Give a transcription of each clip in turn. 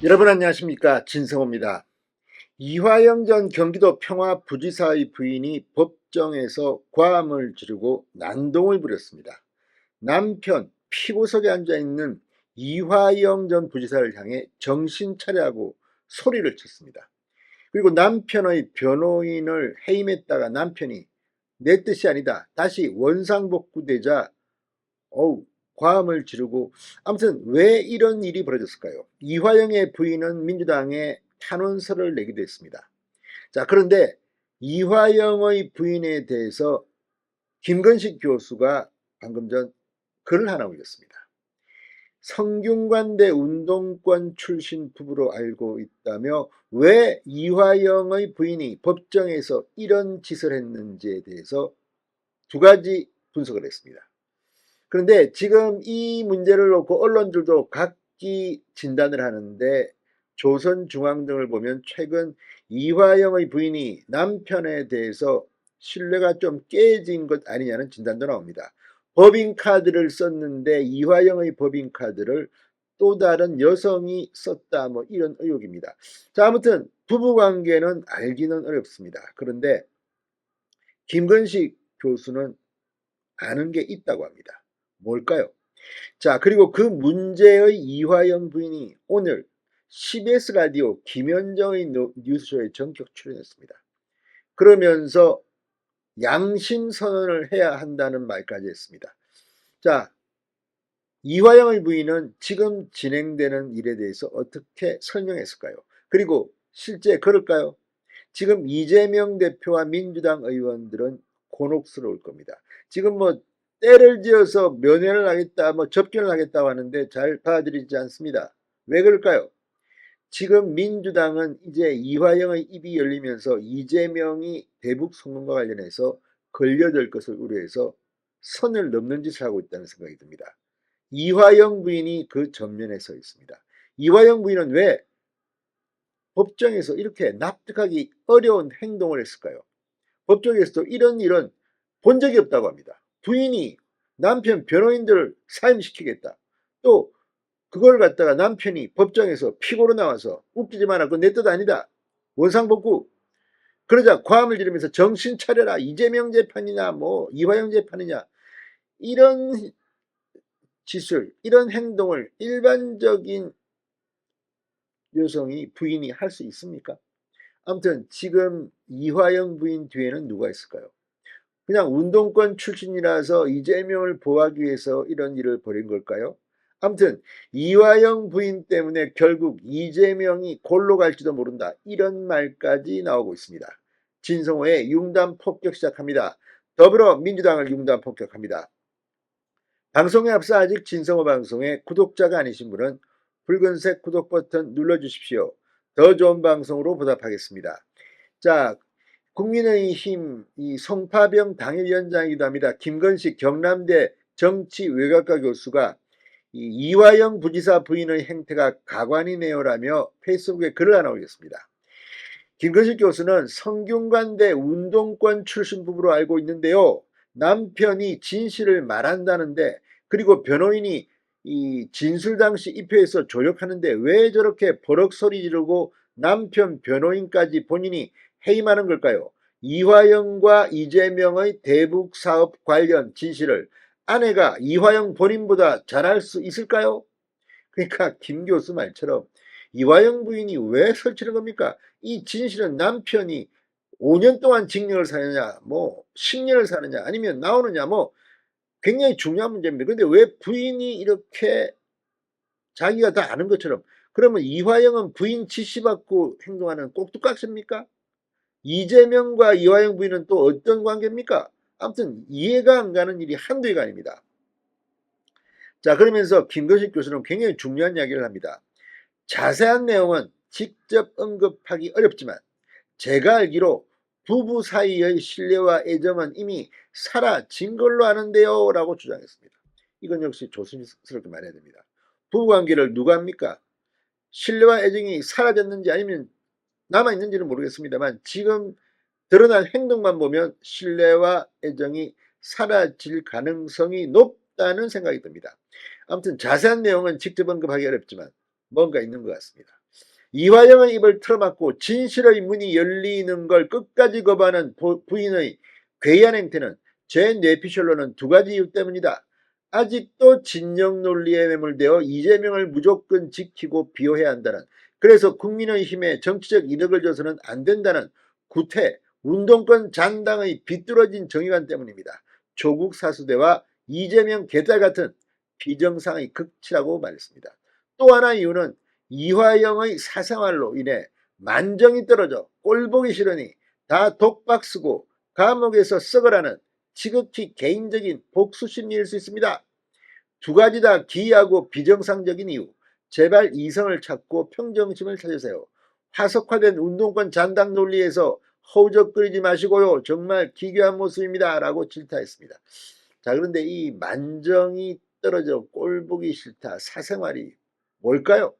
여러분 안녕하십니까, 진성호입니다. 이화영 전 경기도 평화부지사의 부인이 법정에서 고함을 지르고 난동을 부렸습니다. 남편 피고석에 앉아있는 이화영 전 부지사를 향해 정신 차려하고 소리를 쳤습니다. 그리고 남편의 변호인을 해임했다가 남편이 내 뜻이 아니다, 다시 원상복구되자 과음을 지르고, 아무튼 왜 이런 일이 벌어졌을까요? 이화영의 부인은 민주당에 탄원서를 내기도 했습니다. 자, 그런데 이화영의 부인에 대해서 김건식 교수가 방금 전 글을 하나 올렸습니다. 성균관대 운동권 출신 부부로 알고 있다며 왜 이화영의 부인이 법정에서 이런 짓을 했는지에 대해서 두 가지 분석을 했습니다. 그런데 지금 이 문제를 놓고 언론들도 각기 진단을 하는데, 조선중앙 등을 보면 최근 이화영의 부인이 남편에 대해서 신뢰가 좀 깨진 것 아니냐는 진단도 나옵니다. 법인카드를 썼는데 이화영의 법인카드를 또 다른 여성이 썼다, 뭐 이런 의혹입니다. 자, 아무튼 부부관계는 알기는 어렵습니다. 그런데 김건식 교수는 아는 게 있다고 합니다. 뭘까요? 자, 그리고 그 문제의 이화영 부인이 오늘 CBS 라디오 김현정의 뉴스쇼에 전격 출연했습니다. 그러면서 양심 선언을 해야 한다는 말까지 했습니다. 자, 이화영의 부인은 지금 진행되는 일에 대해서 어떻게 설명했을까요? 그리고 실제 그럴까요? 지금 이재명 대표와 민주당 의원들은 곤혹스러울 겁니다. 지금 뭐 때를 지어서 면회를 하겠다, 뭐 접견을 하겠다고 하는데 잘 받아들이지 않습니다. 왜 그럴까요? 지금 민주당은 이제 이화영의 입이 열리면서 이재명이 대북 선거과 관련해서 걸려들 것을 우려해서 선을 넘는 짓을 하고 있다는 생각이 듭니다. 이화영 부인이 그 전면에 서 있습니다. 이화영 부인은 왜 법정에서 이렇게 납득하기 어려운 행동을 했을까요? 법정에서도 이런 일은 본 적이 없다고 합니다. 부인이 남편 변호인들을 사임시키겠다, 또 그걸 갖다가 남편이 법정에서 피고로 나와서 웃기지 마라, 그건 내 뜻 아니다, 원상복구, 그러자 고함을 지르면서 정신 차려라, 이재명 재판이냐 뭐 이화영 재판이냐, 이런 짓을, 이런 행동을 일반적인 여성이, 부인이 할 수 있습니까? 아무튼 지금 이화영 부인 뒤에는 누가 있을까요? 그냥 운동권 출신이라서 이재명을 보호하기 위해서 이런 일을 벌인 걸까요? 아무튼 이화영 부인 때문에 결국 이재명이 골로 갈지도 모른다, 이런 말까지 나오고 있습니다. 진성호의 융단 폭격 시작합니다. 더불어민주당을 융단 폭격합니다. 방송에 앞서 아직 진성호 방송의 구독자가 아니신 분은 붉은색 구독 버튼 눌러주십시오. 더 좋은 방송으로 보답하겠습니다. 자, 국민의힘 이 송파병 당일위원장이기도 합니다. 김건식 경남대 정치외교학과 교수가 이화영 부지사 부인의 행태가 가관이네요라며 페이스북에 글을 하나 올렸습니다. 김건식 교수는 성균관대 운동권 출신 부부로 알고 있는데요, 남편이 진실을 말한다는데, 그리고 변호인이 이 진술 당시 입회해서 조력하는데 왜 저렇게 버럭 소리 지르고 남편 변호인까지 본인이 해임하는 걸까요? 이화영과 이재명의 대북 사업 관련 진실을 아내가 이화영 본인보다 잘할 수 있을까요? 그러니까 김 교수 말처럼 이화영 부인이 왜 설치는 겁니까? 이 진실은 남편이 5년 동안 징역을 사느냐, 뭐 10년을 사느냐, 아니면 나오느냐, 뭐 굉장히 중요한 문제입니다. 그런데 왜 부인이 이렇게 자기가 다 아는 것처럼, 그러면 이화영은 부인 지시받고 행동하는 꼭두각시입니까? 이재명과 이화영 부인은 또 어떤 관계입니까? 아무튼 이해가 안 가는 일이 한두 개가 아닙니다. 자, 그러면서 김건식 교수는 굉장히 중요한 이야기를 합니다. 자세한 내용은 직접 언급하기 어렵지만 제가 알기로 부부 사이의 신뢰와 애정은 이미 사라진 걸로 아는데요 라고 주장했습니다. 이건 역시 조심스럽게 말해야 됩니다. 부부관계를 누가 합니까? 신뢰와 애정이 사라졌는지 아니면 남아있는지는 모르겠습니다만 지금 드러난 행동만 보면 신뢰와 애정이 사라질 가능성이 높다는 생각이 듭니다. 아무튼 자세한 내용은 직접 언급하기 어렵지만 뭔가 있는 것 같습니다. 이화영의 입을 틀어막고 진실의 문이 열리는 걸 끝까지 거부하는 부인의 괴이한 행태는 제 뇌피셜로는 두 가지 이유 때문이다. 아직도 진영 논리에 매몰되어 이재명을 무조건 지키고 비호해야 한다는, 그래서 국민의힘에 정치적 이득을 줘서는 안 된다는 구태 운동권 장당의 비뚤어진 정의관 때문입니다. 조국 사수대와 이재명 개딸 같은 비정상의 극치라고 말했습니다. 또 하나 이유는 이화영의 사생활로 인해 만정이 떨어져 꼴보기 싫으니 다 독박 쓰고 감옥에서 썩으라는 지극히 개인적인 복수심리일 수 있습니다. 두 가지 다 기이하고 비정상적인 이유. 제발 이성을 찾고 평정심을 찾으세요. 화석화된 운동권 잔당 논리에서 허우적거리지 마시고요. 정말 기괴한 모습입니다. 라고 질타했습니다. 자, 그런데 이 만정이 떨어져 꼴보기 싫다 사생활이 뭘까요?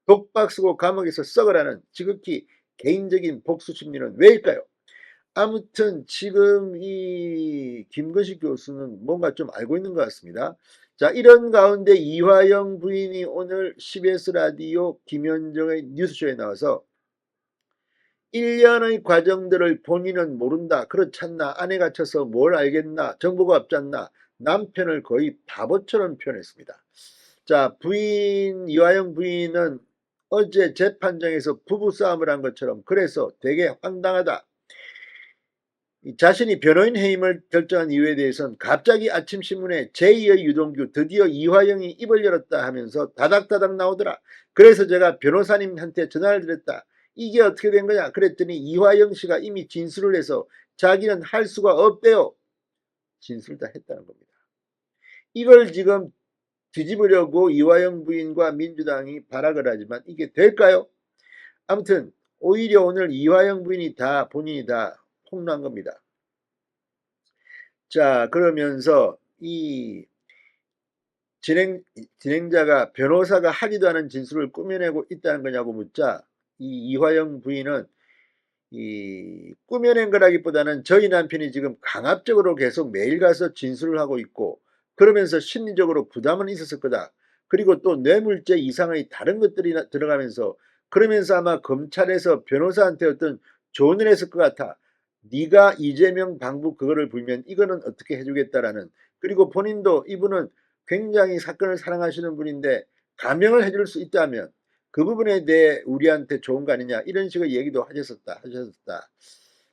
독박 쓰고 감옥에서 썩으라는 지극히 개인적인 복수 심리는 왜일까요? 아무튼 지금 이 김건식 교수는 뭔가 좀 알고 있는 것 같습니다. 자, 이런 가운데 이화영 부인이 오늘 CBS 라디오 김현정의 뉴스쇼에 나와서 1년의 과정들을 본인은 모른다. 그렇지 않나. 안에 갇혀서 뭘 알겠나. 정보가 없지 않나. 남편을 거의 바보처럼 표현했습니다. 자, 이화영 부인은 어제 재판장에서 부부싸움을 한 것처럼 그래서 되게 황당하다. 자신이 변호인 해임을 결정한 이유에 대해서는 갑자기 아침 신문에 제2의 유동규 드디어 이화영이 입을 열었다 하면서 다닥다닥 나오더라. 그래서 제가 변호사님한테 전화를 드렸다. 이게 어떻게 된 거냐 그랬더니 이화영 씨가 이미 진술을 해서 자기는 할 수가 없대요. 진술을 다 했다는 겁니다. 이걸 지금 뒤집으려고 이화영 부인과 민주당이 발악을 하지만 이게 될까요? 아무튼 오히려 오늘 이화영 부인이 본인이 다 폭로한 겁니다. 자, 그러면서 이 진행자가 변호사가 하지도 않은 진술을 꾸며내고 있다는 거냐고 묻자 이 이화영 부인은 꾸며낸 거라기보다는 저희 남편이 지금 강압적으로 계속 매일 가서 진술을 하고 있고 그러면서 심리적으로 부담은 있었을 거다. 그리고 또 뇌물죄 이상의 다른 것들이 들어가면서 그러면서 아마 검찰에서 변호사한테 어떤 조언을 했을 것 같아. 네가 이재명 방북 그거를 불면 이거는 어떻게 해주겠다라는. 그리고 본인도 이분은 굉장히 사건을 사랑하시는 분인데 감형을 해줄 수 있다면 그 부분에 대해 우리한테 좋은 거 아니냐 이런 식의 얘기도 하셨었다.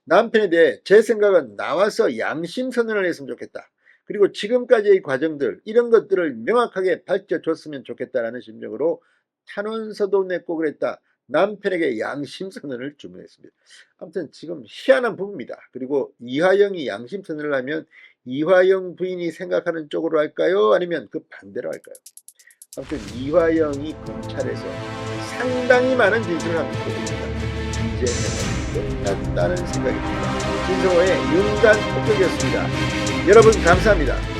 남편에 대해 제 생각은 나와서 양심 선언을 했으면 좋겠다. 그리고 지금까지의 과정들 이런 것들을 명확하게 밝혀줬으면 좋겠다라는 심정으로 탄원서도 냈고 그랬다. 남편에게 양심 선언을 주문했습니다. 아무튼 지금 희한한 부분입니다. 그리고 이화영이 양심 선언을 하면 이화영 부인이 생각하는 쪽으로 할까요? 아니면 그 반대로 할까요? 아무튼 이화영이 검찰에서 상당히 많은 진술을 하고 있습니다. 이제는 끝났다는 생각이 듭니다. 진성호의 윤간 폭격이었습니다. 여러분 감사합니다.